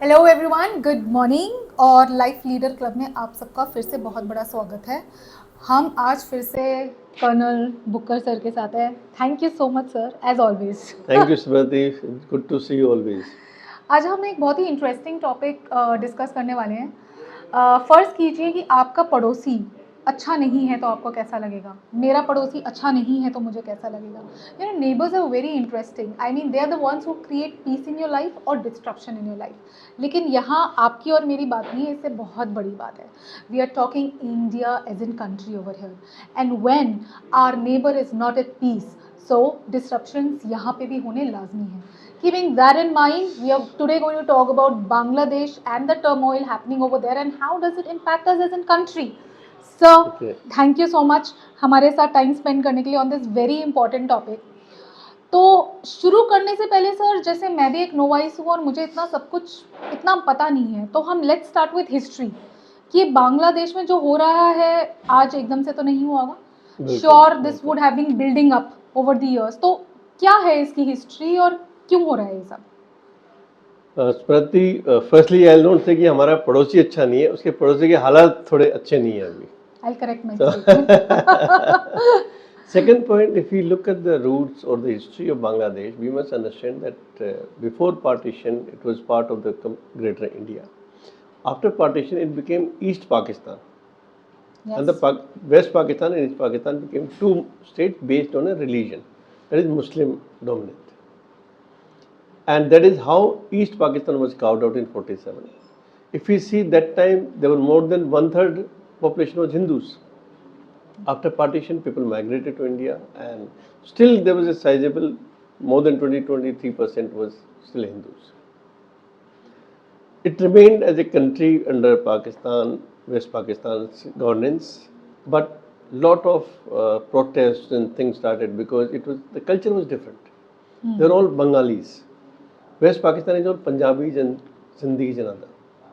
Hello everyone, good morning. और life leader club में आप सबका फिर से बहुत बड़ा स्वागत है। हम आज फिर से कर्नल बुकर सर के साथ हैं। Thank you so much sir, as always. Thank you, Smriti. It's good to see you always. आज हम एक बहुत ही इंटरेस्टिंग टॉपिक डिस्कस करने वाले हैं। फ़र्ज़ कीजिए कि आपका पड़ोसी अच्छा नहीं है तो आपको कैसा लगेगा, मेरा पड़ोसी अच्छा नहीं है तो मुझे कैसा लगेगा। You know, neighbours are very interesting. I mean they are the ones who create peace in your life और डिस्ट्रक्शन इन योर लाइफ। लेकिन यहाँ आपकी और मेरी बात नहीं है, इससे बहुत बड़ी बात है। We are talking India as in country over here, and when our neighbour is not at peace, so disruptions यहाँ पे भी होने लाजमी है। Keeping that in mind, we are today going to talk about Bangladesh and the turmoil happening over there and how does it impact us as a country. So, Okay. thank you so much हमारे साथ time spend करने के लिए on this very important topic. तो शुरू करने से पहले सर, जैसे मैं भी एक नोवाइस हूँ और मुझे इतना सब कुछ इतना पता नहीं है, तो हम लेट्स स्टार्ट विथ हिस्ट्री कि बांग्लादेश में जो हो रहा है आज एकदम से तो नहीं हुआ होगा। Sure this would have been building up over the years. तो क्या है इसकी हिस्ट्री और क्यों हो रहा है ये सब? स्मृति, फर्स्टली आई नोट से कि हमारा पड़ोसी अच्छा नहीं है, उसके पड़ोसी के हालात थोड़े अच्छे नहीं है अभी. I'll correct my statement. Second point, if we look at the roots or the history of Bangladesh, we must understand that before partition, it was part of the greater India. After partition, it became East Pakistan. Yes. And the West Pakistan and East Pakistan became two states based on a religion, that is Muslim dominant. And that is how East Pakistan was carved out in 47. If we see that time, there were more than 1/3 population was Hindus. After partition, people migrated to India, and still there was a sizable, more than 23% was still Hindus. It remained as a country under Pakistan, West Pakistan's governance, but lot of protests and things started because the culture was different. They're all Bengalis. West Pakistan is all Punjabis and Sindhis and other.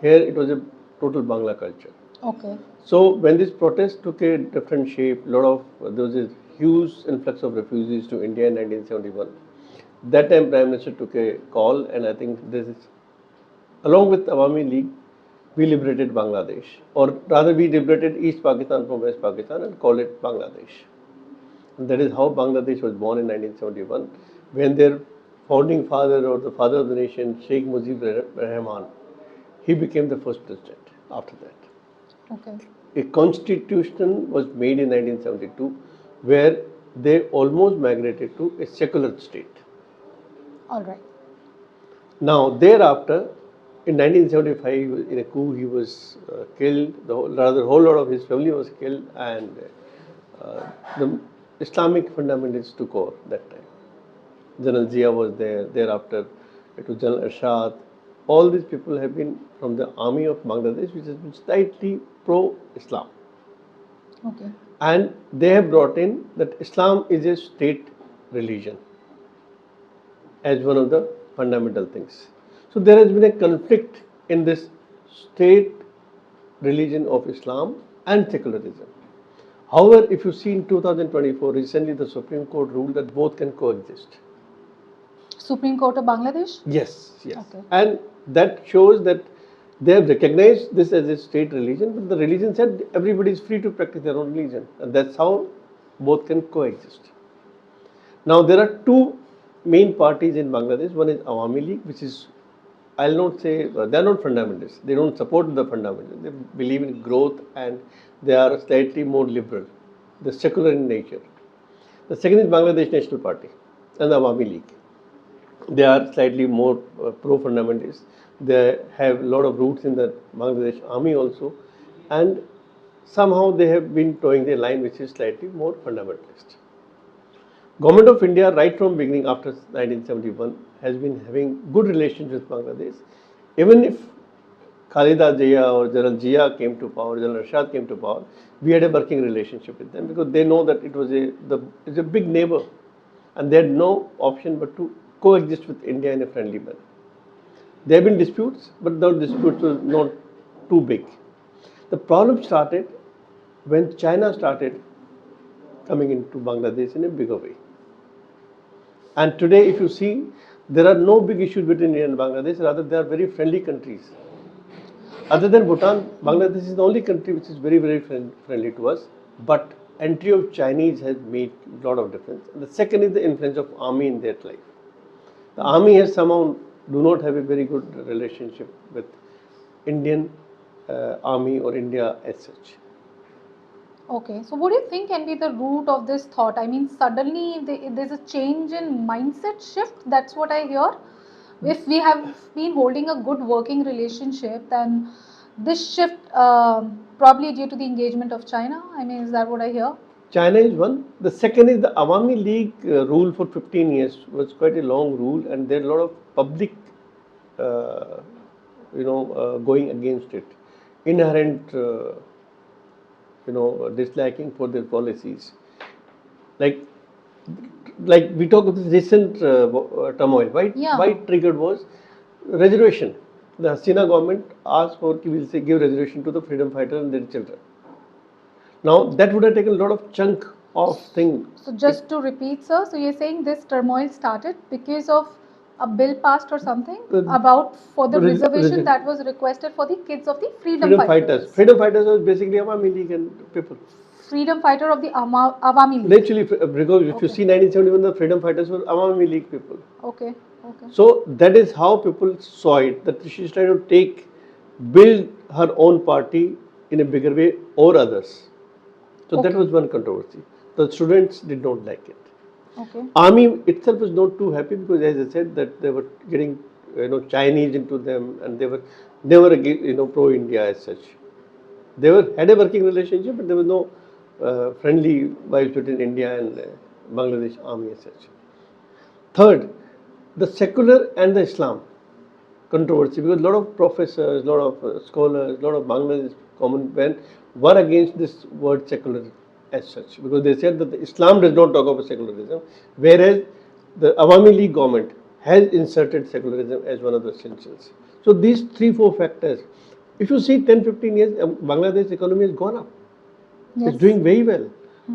Here it was a total Bangla culture. Okay. So when this protest took a different shape, there was a huge influx of refugees to India in 1971. That time Prime Minister took a call, and I think this is, along with Awami League, we liberated Bangladesh, or rather we liberated East Pakistan from West Pakistan and called it Bangladesh. And that is how Bangladesh was born in 1971, when their founding father, or the father of the nation, Sheikh Mujibur Rahman, he became the first president after that. Okay. A constitution was made in 1972 where they almost migrated to a secular state. All right. Now, thereafter, in 1975, in a coup, he was killed. The whole lot of his family was killed, and the Islamic fundamentalists took over that time. General Zia was there. Thereafter, it was General Arshad. All these people have been from the army of Bangladesh, which has been slightly pro-Islam. Okay. And they have brought in that Islam is a state religion as one of the fundamental things. So there has been a conflict in this state religion of Islam and secularism. However, if you see in 2024, recently the Supreme Court ruled that both can coexist. Supreme Court of Bangladesh? Yes, yes. Okay. And that shows that they have recognized this as a state religion, but the religion said everybody is free to practice their own religion, and that's how both can coexist. Now, there are two main parties in Bangladesh. One is Awami League, which is, I'll not say, they are not fundamentalists. They don't support the fundamentalists. They believe in growth, and they are slightly more liberal. They're secular in nature. The second is Bangladesh National Party and the Awami League. They are slightly more pro-fundamentalist. They have a lot of roots in the Bangladesh army also, and somehow they have been towing their line, which is slightly more fundamentalist. Government of India, right from beginning after 1971, has been having good relations with Bangladesh. Even if Khalida Zia or General Zia came to power, General Rashad came to power, we had a working relationship with them because they know that it's a big neighbor, and they had no option but to coexist with India in a friendly manner. There have been disputes, but those disputes were not too big. The problem started when China started coming into Bangladesh in a bigger way. And today, if you see, there are no big issues between India and Bangladesh. Rather, they are very friendly countries. Other than Bhutan, Bangladesh is the only country which is very, very friendly to us. But entry of Chinese has made a lot of difference. And the second is the influence of army in their life. The army has somehow do not have a very good relationship with Indian army or India as such. Okay, so what do you think can be the root of this thought? I mean, suddenly there's a change in mindset shift. That's what I hear. If we have been holding a good working relationship, then this shift probably due to the engagement of China. I mean, is that what I hear? China is one. The second is the Awami League rule for 15 years was quite a long rule, and there are a lot of public, going against it. Inherent, disliking for their policies. Like, like we talk of this recent turmoil. Yeah. Why it triggered was reservation. The Hasina government asked for, we'll say, give reservation to the freedom fighters and their children. Now that would have taken a lot of chunk of thing. So just to repeat, sir, so you're saying this turmoil started because of a bill passed or something about for the reservation that was requested for the kids of the freedom fighters. Freedom fighters was basically Awami League and people. Freedom fighter of the Awami League. Literally, because if you see 1971, the freedom fighters were Awami League people. Okay. Okay. So that is how people saw it, that she's trying to build her own party in a bigger way or others. So that was one controversy. The students did not like it. Okay. Army itself was not too happy because, as I said, that they were getting Chinese into them, and they were never pro-India as such. They had a working relationship, but there was no friendly vibes between India and Bangladesh army as such. Third, the secular and the Islam controversy, because a lot of professors, a lot of scholars, a lot of Bangladesh common men were against this word secular as such, because they said that the Islam does not talk about secularism, whereas the Awami League government has inserted secularism as one of the essentials. So these 3-4 factors, if you see 10-15 years, Bangladesh economy has gone up. Yes. It's doing very well.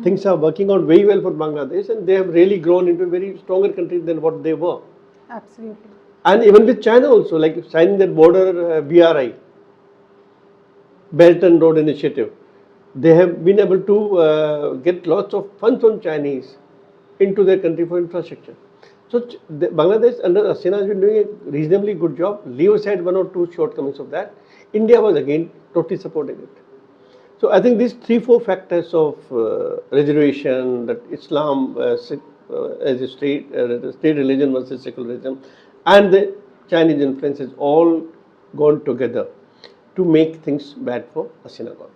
Things are working out very well for Bangladesh, and they have really grown into a very stronger country than what they were. Absolutely. And even with China also, like signing that border BRI, Belt and Road Initiative, they have been able to get lots of funds from Chinese into their country for infrastructure. So Bangladesh under Hasina has been doing a reasonably good job. Leave aside 1 or 2 shortcomings of that. India was again totally supporting it. So I think these 3-4 factors of reservation, that Islam as a state religion versus secularism, and the Chinese influence has all gone together to make things bad for Hasina government.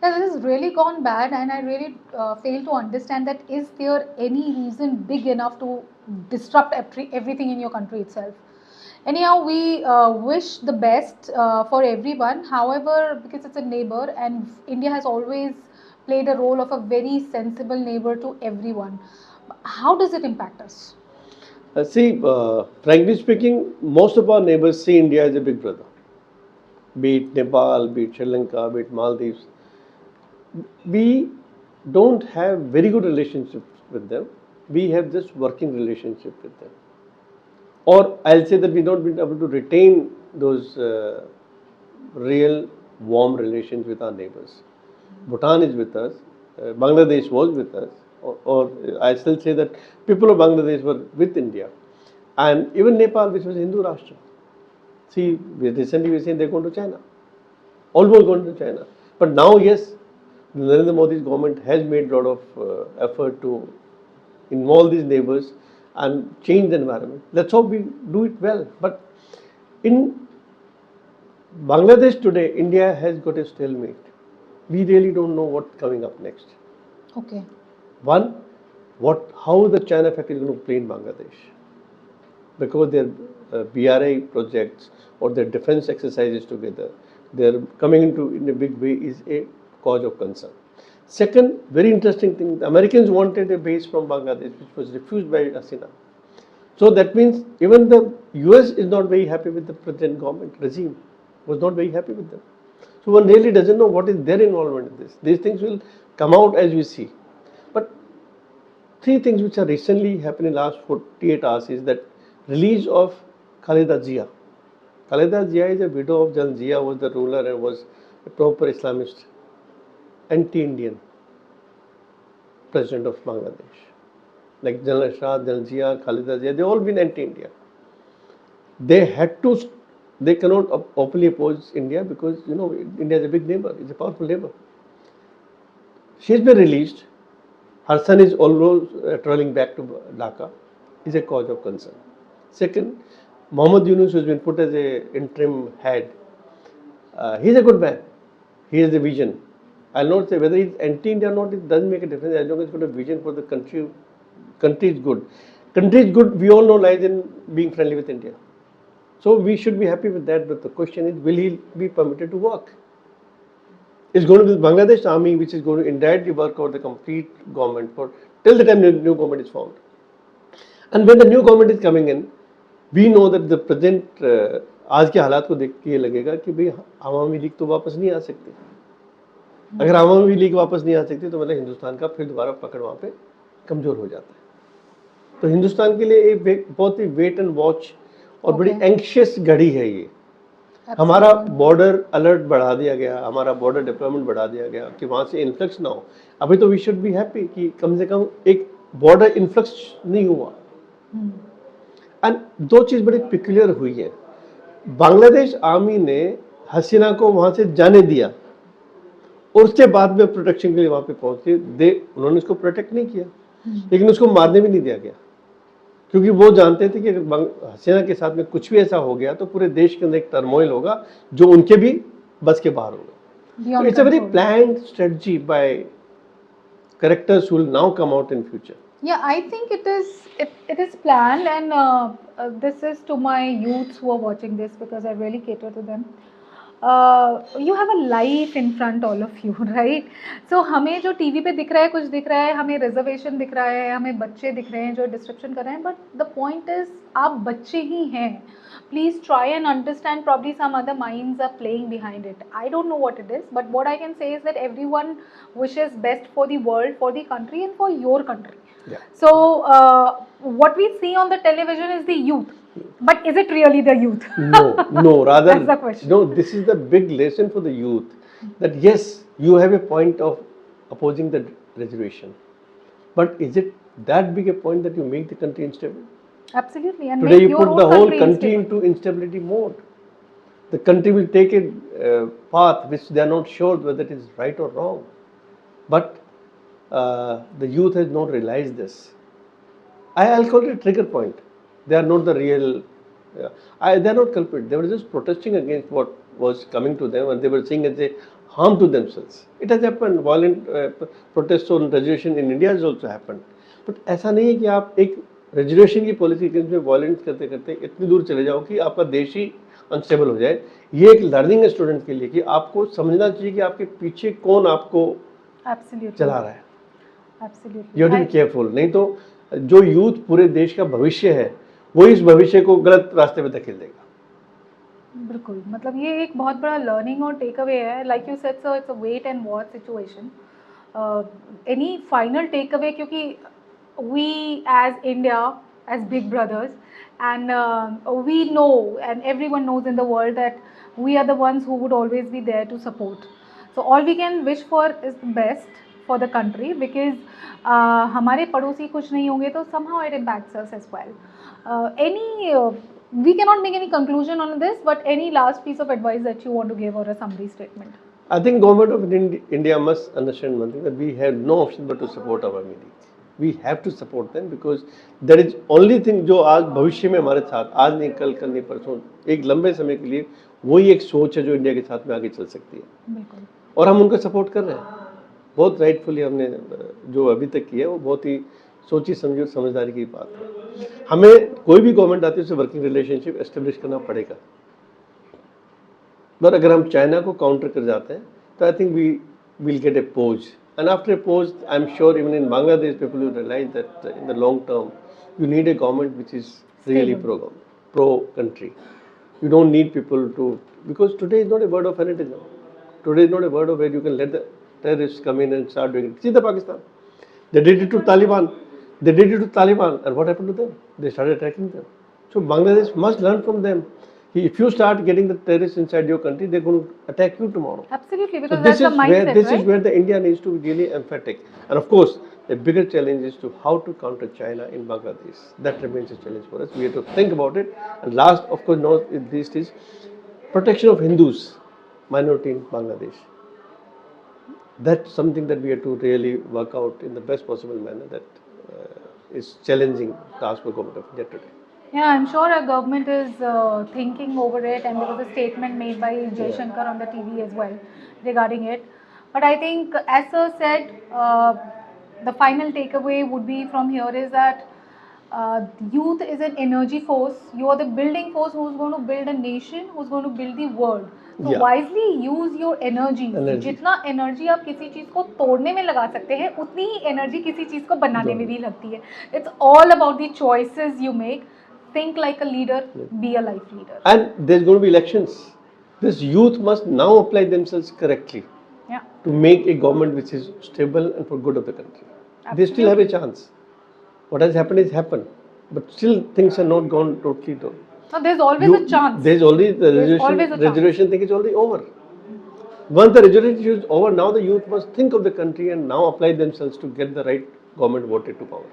Yeah, this has really gone bad, and I really fail to understand that is there any reason big enough to disrupt everything in your country itself? Anyhow, we wish the best for everyone. However, because it's a neighbor, and India has always played a role of a very sensible neighbor to everyone. How does it impact us? Frankly speaking, most of our neighbors see India as a big brother. Be it Nepal, be it Sri Lanka, be it Maldives. We don't have very good relationships with them. We have just working relationship with them. Or I'll say that we not been able to retain those real warm relations with our neighbors. Bhutan is with us, Bangladesh was with us, or I still say that people of Bangladesh were with India, and even Nepal, which was a Hindu Rashtra. See, recently we saying they're going to China, almost going to China. But now, yes, Narendra Modi's government has made a lot of effort to involve these neighbors and change the environment. Let's hope we do it well. But in Bangladesh today, India has got a stalemate. We really don't know what's coming up next. Okay. One, how the China factor is going to play in Bangladesh, because their BRI projects or their defense exercises together, they're coming into in a big way, is a cause of concern. Second, very interesting thing, the Americans wanted a base from Bangladesh, which was refused by Hasina. So that means even the US is not very happy with the present government regime, was not very happy with them. So one really doesn't know what is their involvement in this. These things will come out as we see. But three things which are recently happened in last 48 hours is that release of Khaleda Zia. Khaleda Zia is a widow of Jan Zia, was the ruler and was a proper Islamist, anti-Indian president of Bangladesh. Like General Shah, Jan Zia, Khaleda Zia, they all been anti-India. They had to, they cannot openly oppose India because India is a big neighbor, it's a powerful neighbor. She's been released. Her son is almost traveling back to Dhaka. Is a cause of concern. Second, Mohammed Yunus has been put as a interim head. He's a good man. He has a vision. I'll not say whether he's anti-India or not. It doesn't make a difference as long as he's got a vision for the country. Country is good. Country is good. We all know lies in being friendly with India. So we should be happy with that. But the question is, will he be permitted to work? It's going to be the Bangladesh army which is going to indirectly work out the complete government for till the time the new government is formed. And when the new government is coming in, we know that the present आज के हालात को देख के ये लगेगा कि भाई आवामी लीग तो वापस नहीं आ सकती. अगर आवामी लीग वापस नहीं आ सकती तो मतलब हिंदुस्तान का फिर दोबारा पकड़ वहाँ पे कमजोर हो जाता है. तो हिंदुस्तान के लिए एक बहुत ही वेट एंड वॉच और बड़ी एंक्शियस घड़ी है ये. हमारा बॉर्डर अलर्ट बढ़ा दिया गया, हमारा बॉर्डर डिप्लॉयमेंट बढ़ा दिया गया कि वहाँ से इन्फ्लक्स ना हो. अभी तो वी शुड बी हैप्पी कि कम से कम एक बॉर्डर इन्फ्लक्स नहीं हुआ. एंड दो चीज़ बड़ी पिक्युलर हुई है. बांग्लादेश आर्मी ने हसीना को वहाँ से जाने दिया और उसके बाद में प्रोटेक्शन के लिए वहाँ पे पहुँचे. उन्होंने उसको प्रोटेक्ट नहीं किया, लेकिन उसको मारने भी नहीं दिया गया क्योंकि वो जानते थे कि हसीना के साथ में कुछ भी ऐसा हो गया तो पूरे देश के अंदर एक टर्मोइल होगा जो उनके भी बस के बाहर होगा. It's a very planned strategy by characters who will now come out in future. Yeah, I think it is planned, and this is to my youths who are watching this because I really cater to them. You have a life in front, all of you, right? So हमें जो TV पे दिख रहा है, कुछ दिख रहा है, हमें रिजर्वेशन दिख रहा है, हमें बच्चे दिख रहे हैं जो डिस्क्रिप्शन कर रहे हैं, but the point is आप बच्चे ही हैं. Please try and understand. Probably some other minds are playing behind it. I don't know what it is, but what I can say is that everyone wishes best for the world, for the country, and for your country. Yeah. So what we see on the television is the youth. But is it really the youth? No, rather, that's the question. No, this is the big lesson for the youth that yes, you have a point of opposing the reservation, but is it that big a point that you make the country unstable? Absolutely. And today make you your put own the whole country country into instability mode. The country will take a path which they are not sure whether it is right or wrong, but the youth has not realized this. I'll call it a trigger point. They are not the real, they are not culprit. They were just protesting against what was coming to them and they were seeing as a harm to themselves. It has happened. Violent protests on reservation in India has also happened. But ऐसा नहीं है कि आप एक reservation की policy के में violence करते करते इतनी दूर चले जाओ कि आपका देश ही unstable हो जाए. ये एक learning है student के लिए कि आपको समझना चाहिए कि आपके पीछे कौन आपको चला रहा है. Absolutely. You have to be careful. नहीं तो जो यूथ पूरे देश का भविष्य है वो इस भविष्य को गलत रास्ते पे धकेल देगा. बिल्कुल, मतलब ये एक बहुत बड़ा लर्निंग और टेक अवे है. Like you said, so it's a wait and watch situation. Any final takeaway, क्योंकि we as India, as big brothers, and we know and everyone knows in the world that we are the ones who would always be there to support. So all we can wish for is the best for the country because हमारे पड़ोसी कुछ नहीं होंगे तो somehow it impacts us as well. We cannot make any conclusion on this, but any last piece of advice that you want to give or a summary statement? I think government of India must understand one thing, that we have no option but to support our media. We have to support them because that is only thing जो आज भविष्य में हमारे साथ, आज नहीं कल, कल नहीं परसों, एक लंबे समय के लिए वही एक सोच है जो इंडिया के साथ में आगे चल सकती है. बिल्कुल. और हम उनको सपोर्ट कर रहे हैं. बहुत राइटफुली हमने जो अभी तक किया है वो बहुत ही सोची समझी और समझदारी की बात है. हमें कोई भी गवर्नमेंट आती है उससे वर्किंग रिलेशनशिप एस्टेब्लिश करना पड़ेगा. पर अगर हम चाइना को काउंटर कर जाते हैं तो I think we will get a pause. And after a pause, I'm sure even in Bangladesh, people will realize that in the long term, you need a government which is really pro-country. You don't need people to, because today is not a word of fanatism. Today is not a word of where you can let the terrorists come in and start doing it. See the Pakistan. They did it to Taliban. They did it to Taliban, and what happened to them? They started attacking them. So Bangladesh must learn from them. If you start getting the terrorists inside your country, they're going to attack you tomorrow. Absolutely, So because this that's the is where mindset, this right? is where the India needs to be really emphatic. And of course, the bigger challenge is to how to counter China in Bangladesh. That remains a challenge for us. We have to think about it. And last, of course, not least is protection of Hindus, minority in Bangladesh. That's something that we have to really work out in the best possible manner. That is challenging task for government of India today. Yeah, I'm sure our government is thinking over it, and there was a statement made by Jay Yeah. Shankar on the TV as well regarding it. But I think, as Sir said, the final takeaway would be from here is that youth is an energy force. You are the building force who's going to build a nation, who's going to build the world. So Yeah. wisely use your energies. Energy. जितना energy आप किसी चीज़ को तोड़ने में लगा सकते हैं, उतनी ही एनर्जी किसी चीज़ को बनाने में भी लगती है. It's all about the choices you make. Think like a leader, be a life leader. And there's going to be elections. This youth must now apply themselves correctly Yeah. to make a government which is stable and for good of the country. They still have a chance. What has happened is happened, but still things are not gone totally down. So there's always a chance. There's already the There's always a chance. reservation thing is already over. Once the reservation is over, now the youth must think of the country and now apply themselves to get the right government voted to power.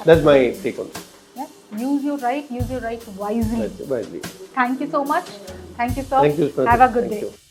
That's my take on this. Yeah. Use your right wisely. Wisely. Thank you so much. Thank you, sir. Thank you, Smriti. Have a good Thank day. you.